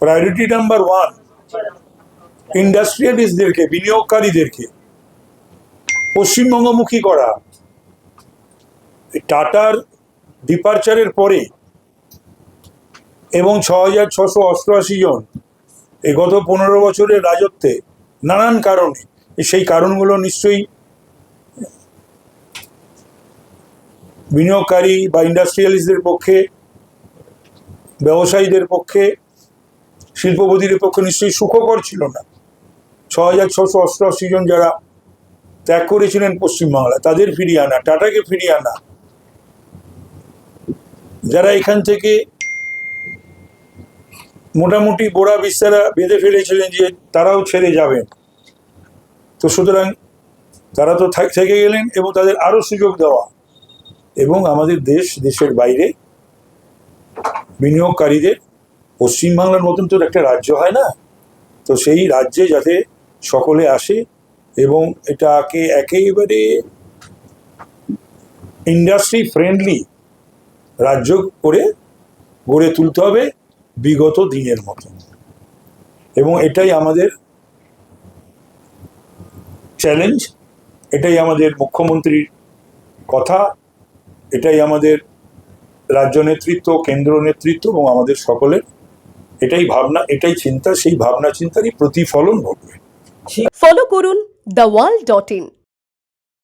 Priority number 1 ইন্ডাস্ট্রিয়ালিস্টদেরকে, বিনিয়োগকারীদেরকে পশ্চিমবঙ্গমুখী করা। টাটার ডিপারচারের পরে এবং 6,688 জন এই গত 15 বছরের রাজত্বে নানান কারণে, সেই কারণগুলো নিশ্চয়ই বিনিয়োগকারী বা ইন্ডাস্ট্রিয়ালিস্টদের পক্ষে, ব্যবসায়ীদের পক্ষে, শিল্পপতিদের পক্ষে নিশ্চয়ই সুখকর ছিল না। 6,688 জন যারা ত্যাগ করেছিলেন পশ্চিমবাংলা, তাদের ফিরিয়ে আনা, টাটাকে ফিরিয়ে আনা, যারা এখান থেকে মোটামুটি বোড়া বিস্তারা বেঁধে ফেলেছিলেন যে তারাও ছেড়ে যাবেন, তো সুতরাং তারা তো থেকে গেলেন, এবং তাদের আরো সুযোগ দেওয়া, এবং আমাদের দেশের বাইরে বিনিয়োগকারীদের, পশ্চিমবাংলার মতন তো একটা রাজ্য হয় না, তো সেই রাজ্যে যাতে সকলে আসে এবং এটাকে একেবারে ইন্ডাস্ট্রি ফ্রেন্ডলি রাজ্য করে গড়ে তুলতে হবে বিগত দিনের মতন। এবং এটাই আমাদের চ্যালেঞ্জ, এটাই আমাদের মুখ্যমন্ত্রীর কথা, এটাই আমাদের রাজ্য নেতৃত্ব, কেন্দ্র নেতৃত্ব এবং আমাদের সকলের এটাই ভাবনা, এটাই চিন্তা, সেই ভাবনা চিন্তারই প্রতিফলন ঘটবে। ফলো করুন theworld.in।